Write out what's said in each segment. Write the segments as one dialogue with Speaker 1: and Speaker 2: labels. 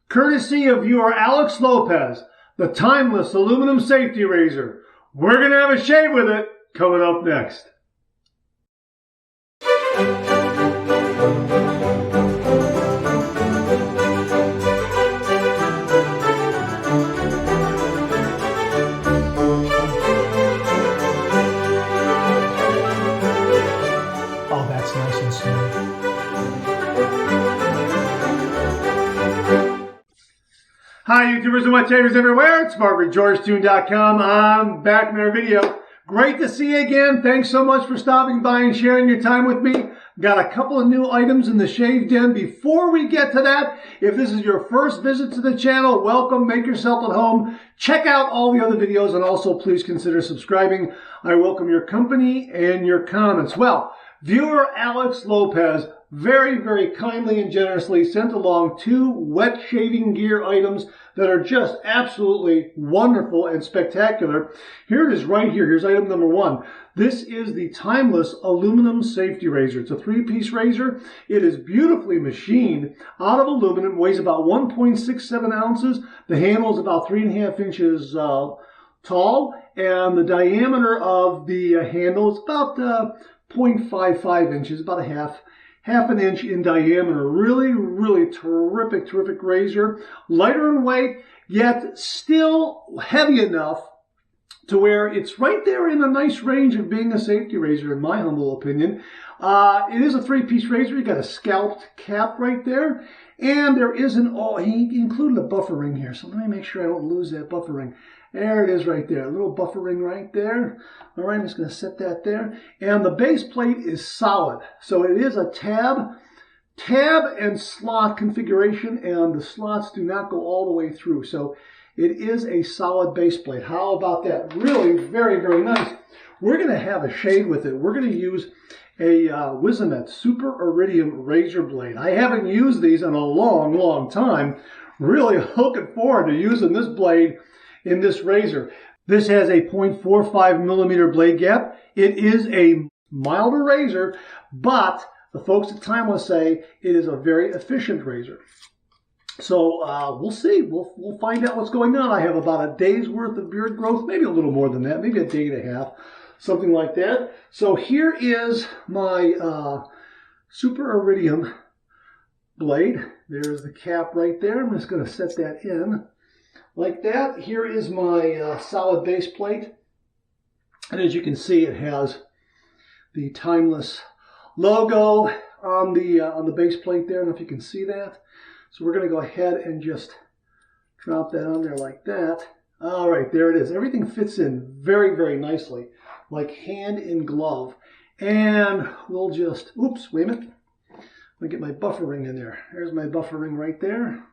Speaker 1: courtesy of your Alex Lopez, the timeless aluminum safety razor. We're going to have a shave with it coming up next.
Speaker 2: Oh, that's nice and smooth.
Speaker 1: Hi, YouTubers and wet shavers everywhere. It's Mark@GeorgeToon.com. I'm back in our video. Great to see you again. Thanks so much for stopping by and sharing your time with me. Got a couple of new items in the Shave Den. Before we get to that, if this is your first visit to the channel, welcome. Make yourself at home. Check out all the other videos, and also please consider subscribing. I welcome your company and your comments. Well, viewer Alex Lopez very, very kindly and generously sent along 2 wet shaving gear items that are just absolutely wonderful and spectacular. Here it is right here. Here's item number 1. This is the timeless aluminum safety razor. It's a 3-piece razor. It is beautifully machined out of aluminum, weighs about 1.67 ounces. The handle is about 3.5 inches tall, and the diameter of the handle is about 0.55 inches, about half an inch in diameter. Really, really terrific razor. Lighter in weight, yet still heavy enough to where it's right there in a nice range of being a safety razor, in my humble opinion. It is a 3-piece razor. You got a scalped cap right there, and there is he included a buffer ring here, so let me make sure I don't lose that buffer ring. There it is right there, a little buffer ring right there. All right, I'm just going to set that there. And the base plate is solid. So it is a tab and slot configuration, and the slots do not go all the way through. So it is a solid base plate. How about that? Really very, very nice. We're going to have a shave with it. We're going to use a Wizamet Super Iridium razor blade. I haven't used these in a long, long time. Really looking forward to using this blade in this razor. This has a 0.45 millimeter blade gap. It is a milder razor, but the folks at Timeless say it is a very efficient razor. So we'll see. We'll find out what's going on. I have about a day's worth of beard growth, maybe a little more than that, maybe a day and a half, something like that. So here is my Super Iridium blade. There's the cap right there. I'm just going to set that in like that. Here is my solid base plate, and as you can see, it has the Timeless logo on the base plate there. I don't know if you can see that. So we're going to go ahead and just drop that on there like that. All right, there it is. Everything fits in very, very nicely, like hand in glove. And we'll just, oops, wait a minute. Let me get my buffer ring in there. There's my buffer ring right there.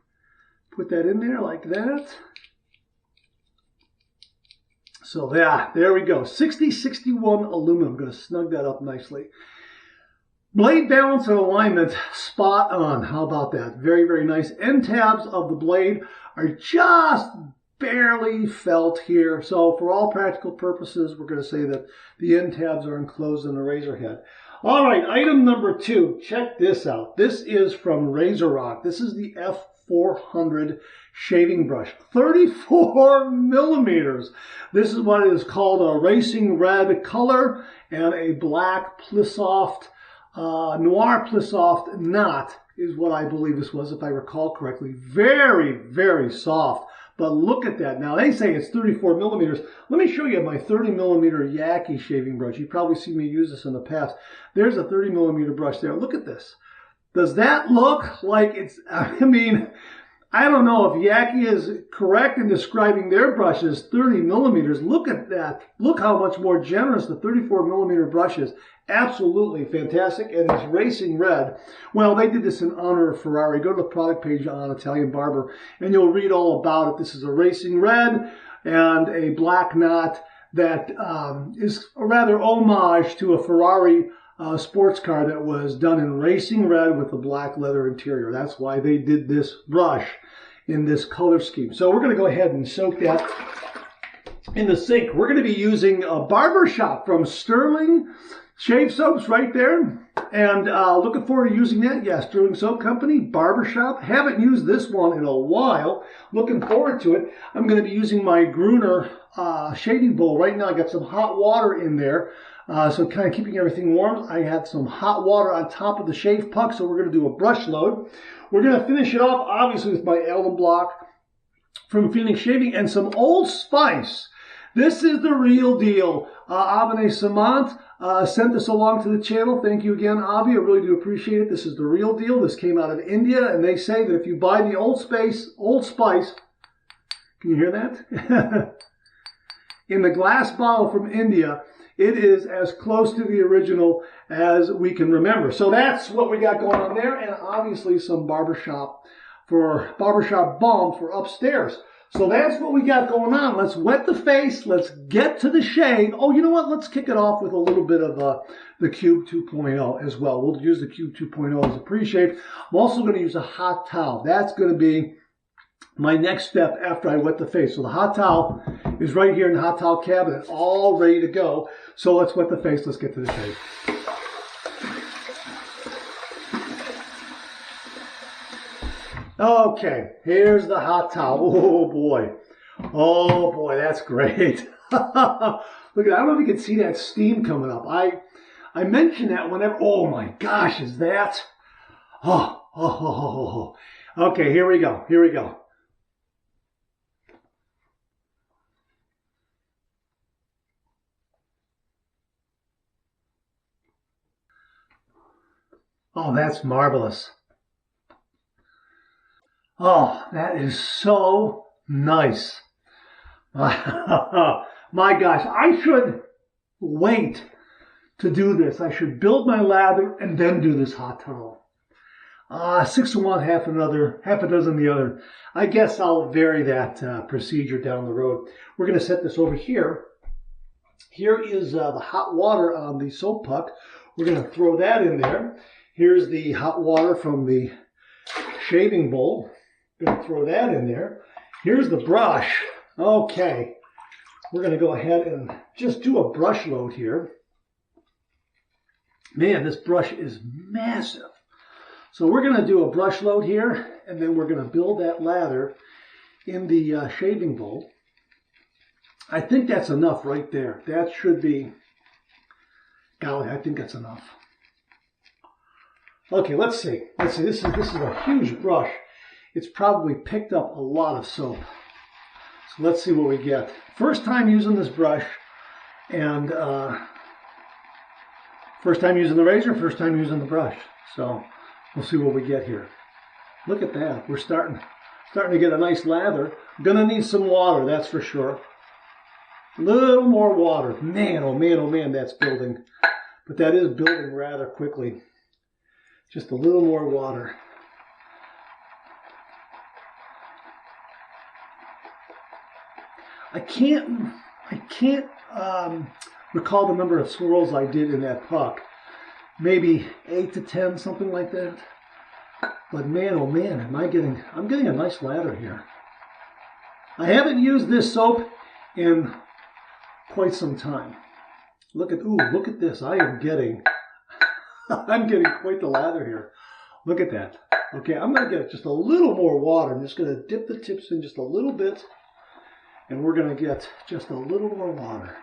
Speaker 1: Put that in there like that. So there we go. 6061 aluminum. I'm going to snug that up nicely. Blade balance and alignment, spot on. How about that? Very, very nice. End tabs of the blade are just barely felt here. So for all practical purposes, we're going to say that the end tabs are enclosed in the razor head. All right, item number 2. Check this out. This is from RazoRock. This is the F400 shaving brush, 34 millimeters. This is what is called a racing red color and a black Plissoft, Noir Plissoft knot is what I believe this was, if I recall correctly. Very, very soft. But look at that. Now, they say it's 34 millimeters. Let me show you my 30 millimeter Yaqi shaving brush. You've probably seen me use this in the past. There's a 30 millimeter brush there. Look at this. Does that look like it's, I mean, I don't know if Yaqi is correct in describing their brush as 30 millimeters. Look at that. Look how much more generous the 34 millimeter brush is. Absolutely fantastic. And it's racing red. Well, they did this in honor of Ferrari. Go to the product page on Italian Barber and you'll read all about it. This is a racing red and a black knot that is a rather homage to a Ferrari sports car that was done in racing red with a black leather interior. That's why they did this brush in this color scheme. So we're going to go ahead and soak that in the sink. We're going to be using a Barbershop from Sterling Shave soap's right there. And looking forward to using that. Yeah, Sterling Soap Company, Barbershop. Haven't used this one in a while. Looking forward to it. I'm going to be using my Gruner shaving bowl right now. I got some hot water in there. So kind of keeping everything warm. I have some hot water on top of the shave puck, so we're going to do a brush load. We're going to finish it off, obviously, with my alum block from Phoenix Shaving and some Old Spice. This is the real deal. Abane Samant sent this along to the channel. Thank you again, Avi. I really do appreciate it. This is the real deal. This came out of India, and they say that if you buy the Old Spice, can you hear that? In the glass bottle from India, it is as close to the original as we can remember. So that's what we got going on there, and obviously some barbershop balm for upstairs. So that's what we got going on. Let's wet the face. Let's get to the shave. Oh, you know what? Let's kick it off with a little bit of the Cube 2.0 as well. We'll use the Cube 2.0 as a pre-shave. I'm also going to use a hot towel. That's going to be my next step after I wet the face. So the hot towel is right here in the hot towel cabinet, all ready to go. So let's wet the face. Let's get to the shave. Okay, here's the hot towel. Oh boy, that's great. Look at that. I don't know if you can see that steam coming up. I mention that whenever. Oh my gosh, is that? Oh. Okay, here we go. Oh, that's marvelous. Oh, that is so nice. My gosh, I should wait to do this. I should build my lather and then do this hot towel. 6 of one, half a dozen the other. I guess I'll vary that procedure down the road. We're going to set this over here. Here is the hot water on the soap puck. We're going to throw that in there. Here's the hot water from the shaving bowl. Going to throw that in there. Here's the brush. Okay. We're going to go ahead and just do a brush load here. Man, this brush is massive. So we're going to do a brush load here, and then we're going to build that lather in the shaving bowl. I think that's enough right there. That should be, golly, I think that's enough. Okay, let's see. This is a huge brush. It's probably picked up a lot of soap. So let's see what we get. First time using this brush, and first time using the razor, first time using the brush. So we'll see what we get here. Look at that. We're starting to get a nice lather. Gonna need some water, that's for sure. A little more water. Man, oh man, that's building. But that is building rather quickly. Just a little more water. I can't recall the number of swirls I did in that puck. Maybe 8 to 10, something like that. But man, oh man, I'm getting a nice lather here. I haven't used this soap in quite some time. Look at this. I'm getting quite the lather here. Look at that. Okay, I'm going to get just a little more water. I'm just going to dip the tips in just a little bit. And we're going to get just a little more water.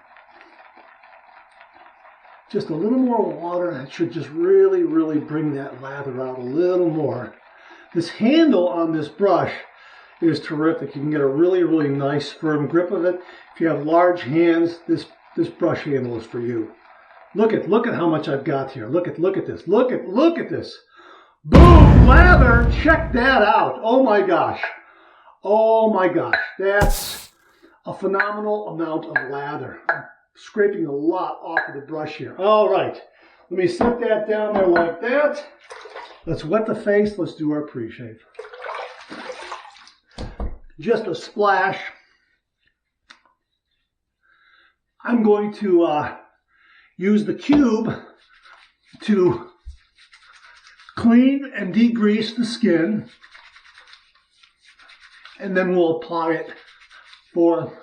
Speaker 1: Just a little more water. That should just really, really bring that lather out a little more. This handle on this brush is terrific. You can get a really, really nice firm grip of it. If you have large hands, this brush handle is for you. Look at how much I've got here. Look at this. Look at this. Boom! Lather! Check that out. Oh my gosh. Oh my gosh. That's a phenomenal amount of lather. I'm scraping a lot off of the brush here. All right. Let me set that down there like that. Let's wet the face. Let's do our pre-shave. Just a splash. I'm going to use the cube to clean and degrease the skin, and then we'll apply it for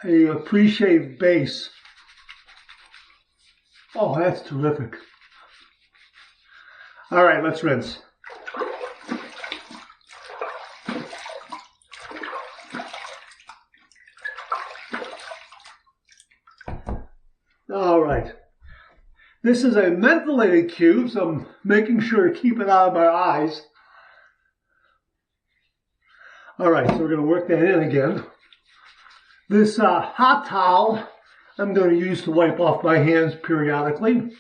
Speaker 1: a pre-shave base Oh, that's terrific. All right, let's rinse. All right. This is a mentholated cube, so I'm making sure to keep it out of my eyes. All right, so we're going to work that in again. This hot towel I'm going to use to wipe off my hands periodically.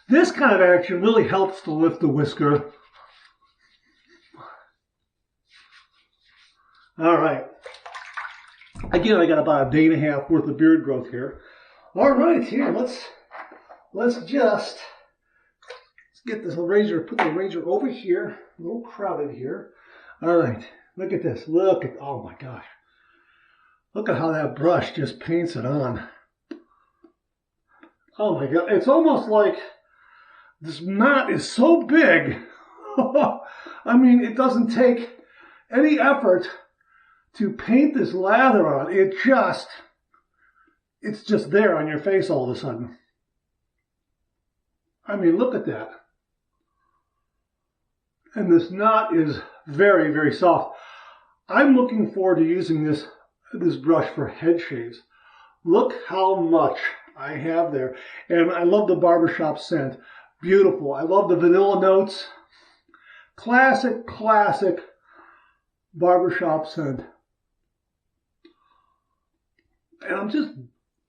Speaker 1: This kind of action really helps to lift the whisker. All right. Again, I got about a day and a half worth of beard growth here. All right, here, let's just get this razor, put the razor over here. A little crowded here. All right, look at this. Look at, oh my gosh. Look at how that brush just paints it on. Oh my God, it's almost like this knot is so big. I mean, it doesn't take any effort to paint this lather on. It's just there on your face all of a sudden. I mean, look at that. And this knot is very, very soft. I'm looking forward to using this brush for head shaves. Look how much I have there. And I love the barbershop scent. Beautiful. I love the vanilla notes. Classic, classic barbershop scent. And I'm just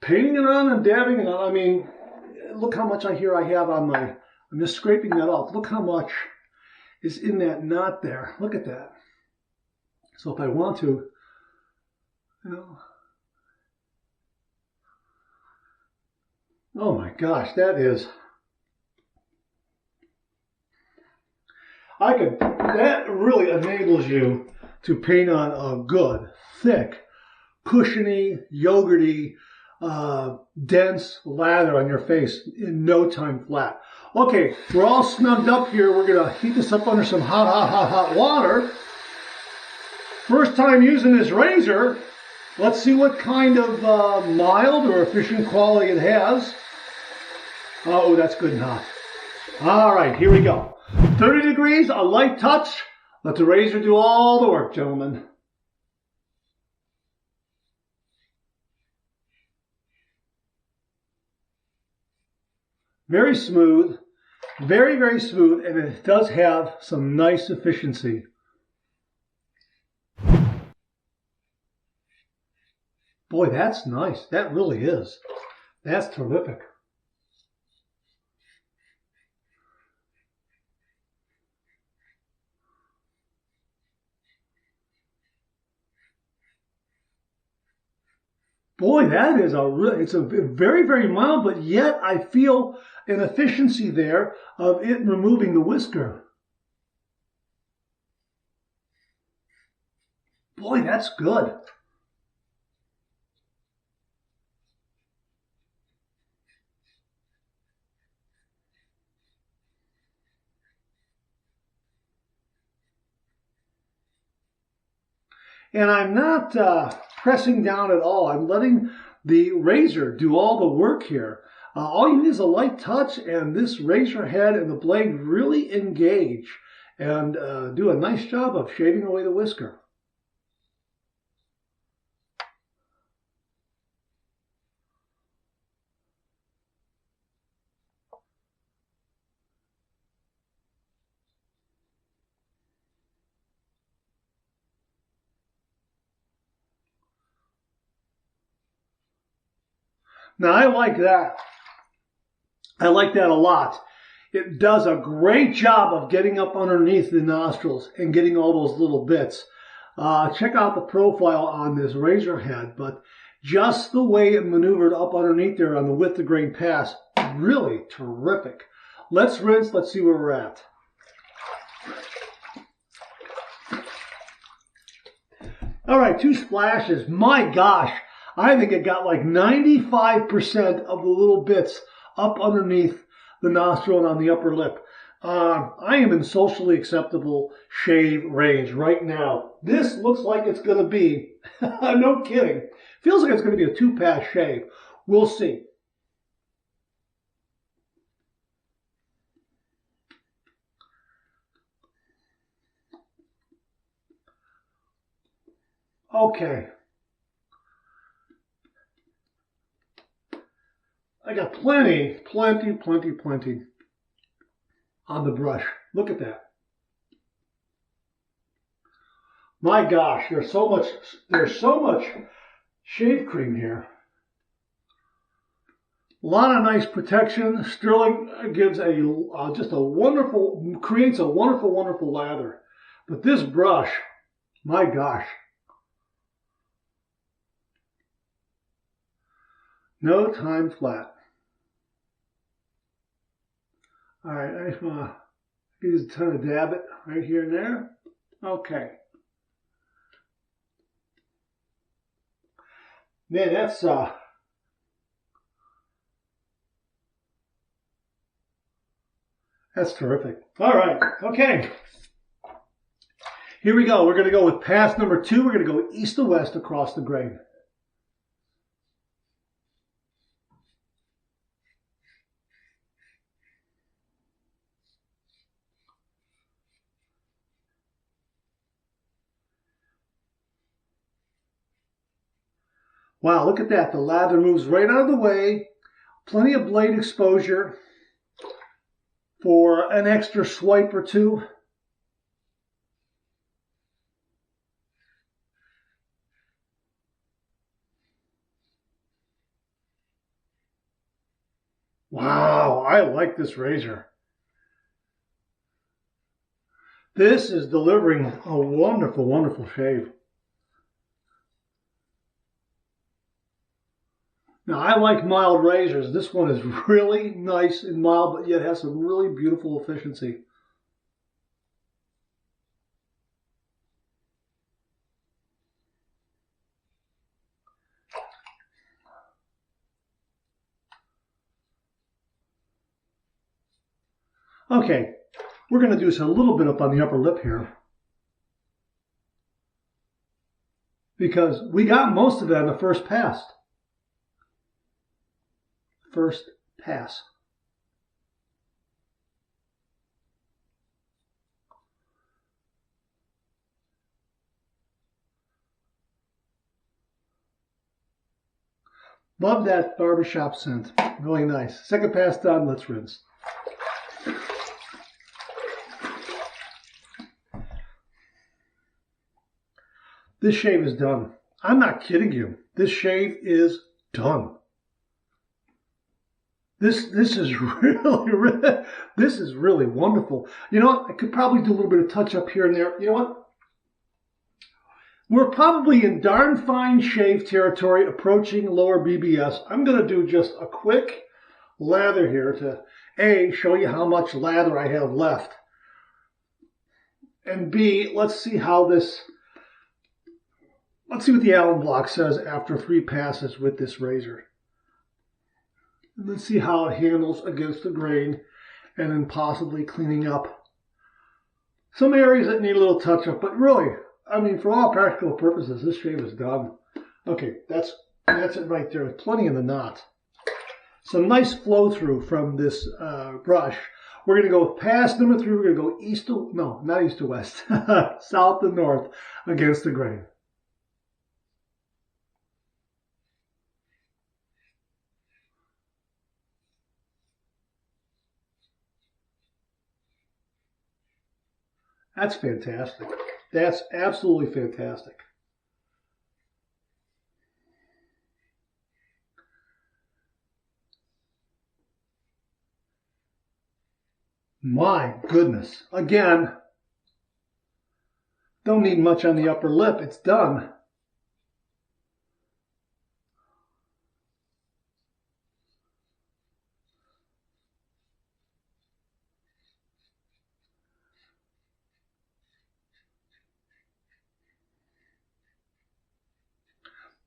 Speaker 1: painting it on and dabbing it on. I mean, look how much I have on my, I'm just scraping that off. Look how much is in that knot there. Look at that. So if I want to, you know, oh my gosh, that really enables you to paint on a good, thick, cushiony, yogurty, dense lather on your face in no time flat. Okay, we're all snugged up here. We're going to heat this up under some hot water. First time using this razor. Let's see what kind of mild or efficient quality it has. Oh, that's good and hot. All right, here we go. 30 degrees, a light touch. Let the razor do all the work, gentlemen. Very smooth, very, very smooth, and it does have some nice efficiency. Boy, that's nice. That really is. That's terrific. Boy, that is it's a very, very mild, but yet I feel an efficiency there of it removing the whisker. Boy, that's good. And I'm not pressing down at all. I'm letting the razor do all the work here. All you need is a light touch, and this razor head and the blade really engage and do a nice job of shaving away the whisker. Now, I like that. I like that a lot. It does a great job of getting up underneath the nostrils and getting all those little bits. Check out the profile on this razor head, but just the way it maneuvered up underneath there on the width of grain pass, really terrific. Let's rinse. Let's see where we're at. All right, 2 splashes. My gosh. I think it got like 95% of the little bits up underneath the nostril and on the upper lip. I am in socially acceptable shave range right now. This looks like it's going to be, no kidding, Feels like it's going to be a 2-pass shave. We'll see. Okay. I got plenty on the brush. Look at that. My gosh, there's so much shave cream here. A lot of nice protection. Sterling gives creates a wonderful lather. But this brush, my gosh. No time flat. All right, I just want to use a ton of dab it right here and there. Okay. Man, that's terrific. All right, okay. Here we go. We're going to go with pass number 2. We're going to go east to west across the grain. Wow, look at that. The lather moves right out of the way. Plenty of blade exposure for an extra swipe or two. Wow, I like this razor. This is delivering a wonderful shave. Now, I like mild razors. This one is really nice and mild, but yet has some really beautiful efficiency. Okay, we're going to do a little bit up on the upper lip here, because we got most of it on the first pass. Love that barbershop scent. Really nice. Second pass done. Let's rinse. This shave is done. I'm not kidding you. This shave is done. This is really wonderful. You know what? I could probably do a little bit of touch up here and there. You know what? We're probably in darn fine shave territory, approaching lower BBS. I'm going to do just a quick lather here to A, show you how much lather I have left. And B, let's see what the Allen block says after 3 passes with this razor. And let's see how it handles against the grain, and then possibly cleaning up some areas that need a little touch up. But really, I mean, for all practical purposes, this shave is done. Okay, that's it right there. Plenty in the knot. Some nice flow through from this brush. We're going to go with pass number 3. We're going to go not east to west, south to north against the grain. That's fantastic. That's absolutely fantastic. My goodness. Again, don't need much on the upper lip. It's done.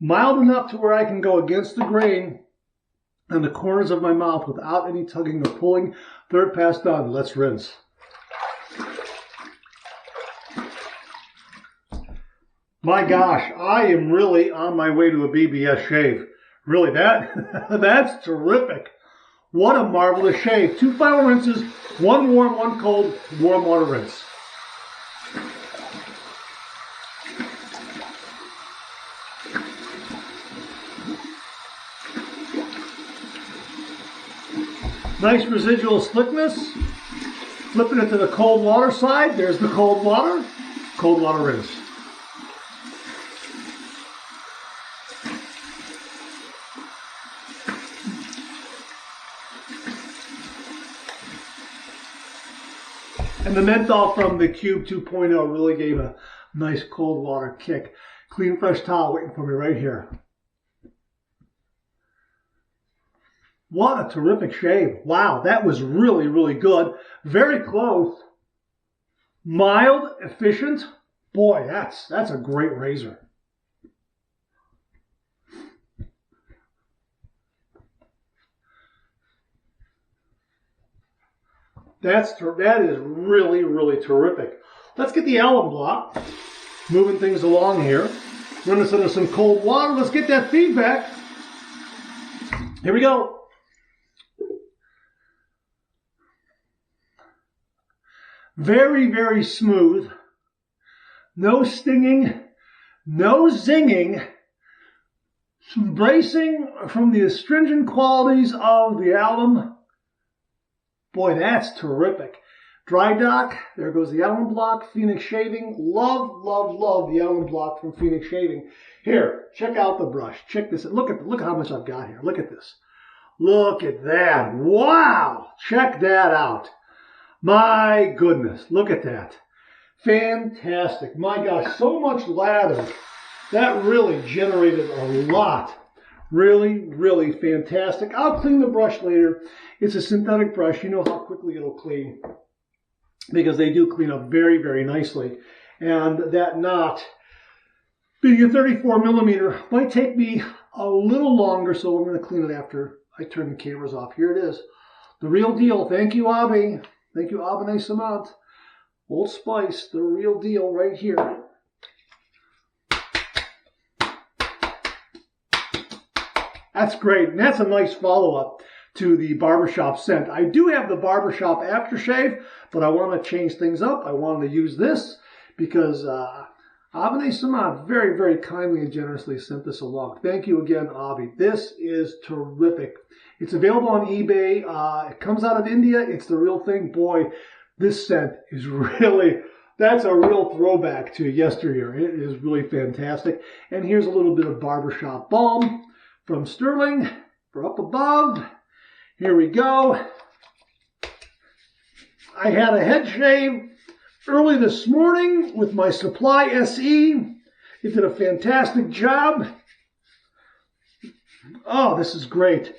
Speaker 1: Mild enough to where I can go against the grain on the corners of my mouth without any tugging or pulling. Third pass done. Let's rinse. My gosh, I am really on my way to a BBS shave. Really, that's terrific. What a marvelous shave. 2 final rinses, 1 warm, 1 cold, warm water rinse. Nice residual slickness. Flipping it to the cold water side. There's the cold water rinse. And the menthol from the Cube 2.0 really gave a nice cold water kick. Clean, fresh towel waiting for me right here. What a terrific shave. Wow, that was really, really good. Very close. Mild, efficient. Boy, that's a great razor. That is really, really terrific. Let's get the alum block. Moving things along here. Run this under some cold water. Let's get that feedback. Here we go. Very, very smooth. No stinging. No zinging. Some bracing from the astringent qualities of the alum. Boy, that's terrific. Dry Dock, there goes the alum block, Phoenix Shaving. Love, love, love the alum block from Phoenix Shaving. Here, check out the brush. Check this. Look how much I've got here. Look at this. Look at that. Wow. Check that out. My goodness. Look at that. Fantastic. My gosh, so much lather. That really generated a lot. Really, really fantastic. I'll clean the brush later. It's a synthetic brush. You know how quickly it'll clean because they do clean up very, very nicely. And that knot, being a 34 millimeter, might take me a little longer, so I'm going to clean it after I turn the cameras off. Here it is. The real deal. Thank you, Abi. Thank you, Abene Samant. Old Spice, the real deal right here. That's great, and that's a nice follow-up to the barbershop scent. I do have the barbershop aftershave, but I want to change things up. I wanted to use this because Abene Samad very, very kindly and generously sent this along. Thank you again, Avi. This is terrific. It's available on eBay. It comes out of India. It's the real thing. Boy, this scent is really, that's a real throwback to yesteryear. It is really fantastic. And here's a little bit of barbershop balm from Sterling for up above. Here we go. I had a head shave early this morning with my Supply SE. It did a fantastic job. Oh, this is great.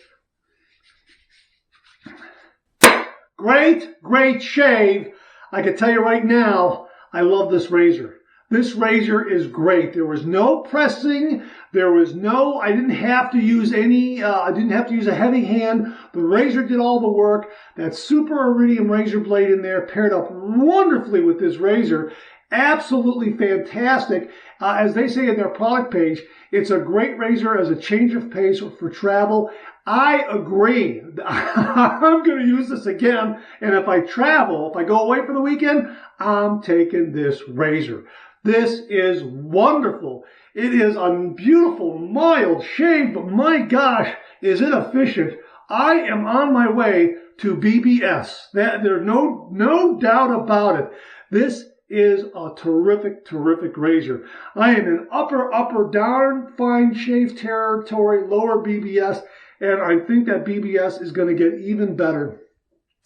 Speaker 1: Great, great shave. I can tell you right now, I love this razor. This razor is great. There was no pressing. There was no, I didn't have to use any, I didn't have to use a heavy hand. The razor did all the work. That super iridium razor blade in there paired up wonderfully with this razor. Absolutely fantastic. As they say in their product page, it's a great razor as a change of pace for travel. I agree. I'm going to use this again. And if I travel, if I go away for the weekend, I'm taking this razor. This is wonderful. It is a beautiful, mild shave, but my gosh, is it efficient. I am on my way to BBS. There's no doubt about it. This is a terrific, terrific razor. I am in upper darn fine shave territory, lower BBS, and I think that BBS is going to get even better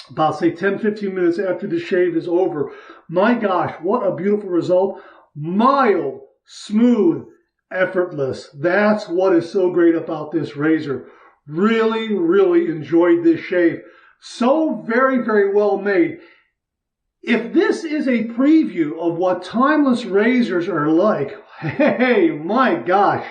Speaker 1: about, say, 10, 15 minutes after the shave is over. My gosh, what a beautiful result. Mild, smooth, effortless. That's what is so great about this razor. Really, really enjoyed this shave. So very, very well made. If this is a preview of what timeless razors are like, hey, my gosh,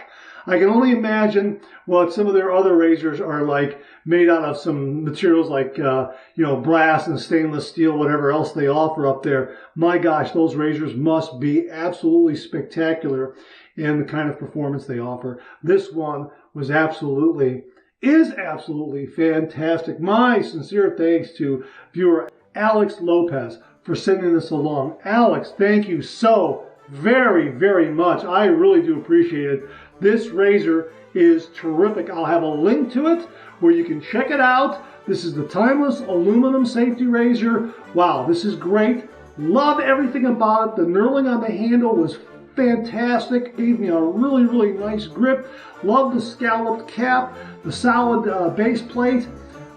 Speaker 1: I can only imagine what some of their other razors are like, made out of some materials like, brass and stainless steel, whatever else they offer up there. My gosh, those razors must be absolutely spectacular in the kind of performance they offer. This one is absolutely fantastic. My sincere thanks to viewer Alex Lopez for sending this along. Alex, thank you so very, very much. I really do appreciate it. This razor is terrific. I'll have a link to it where you can check it out. This is the Timeless Aluminum Safety Razor. Wow, this is great. Love everything about it. The knurling on the handle was fantastic. Gave me a really, really nice grip. Love the scalloped cap, the solid base plate.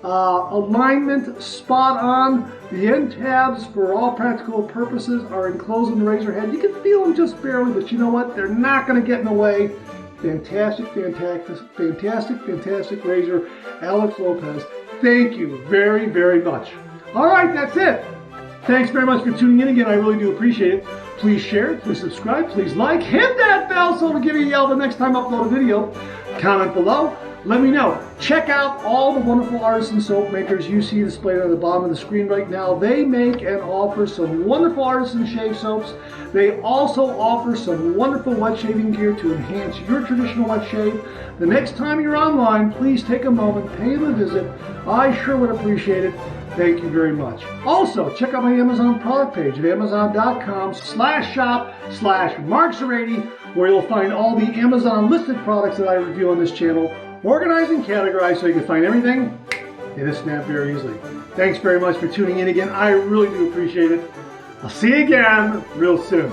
Speaker 1: Alignment spot on. The end tabs, for all practical purposes, are enclosed in the razor head. You can feel them just barely, but you know what? They're not going to get in the way. Fantastic razor. Alex Lopez, thank you very, very much. All right, that's it. Thanks very much for tuning in again. I really do appreciate it. Please share, please subscribe, please like, hit that bell so it'll give you a yell the next time I upload a video. Comment below. Let me know. Check out all the wonderful artisan soap makers you see displayed on the bottom of the screen right now. They make and offer some wonderful artisan shave soaps. They also offer some wonderful wet shaving gear to enhance your traditional wet shave. The next time you're online, please take a moment, pay them a visit. I sure would appreciate it. Thank you very much. Also, check out my Amazon product page at amazon.com/shop/MarkZeraidy, where you'll find all the Amazon listed products that I review on this channel, organized and categorized so you can find everything in a snap very easily. Thanks very much for tuning in again. I really do appreciate it. I'll see you again real soon.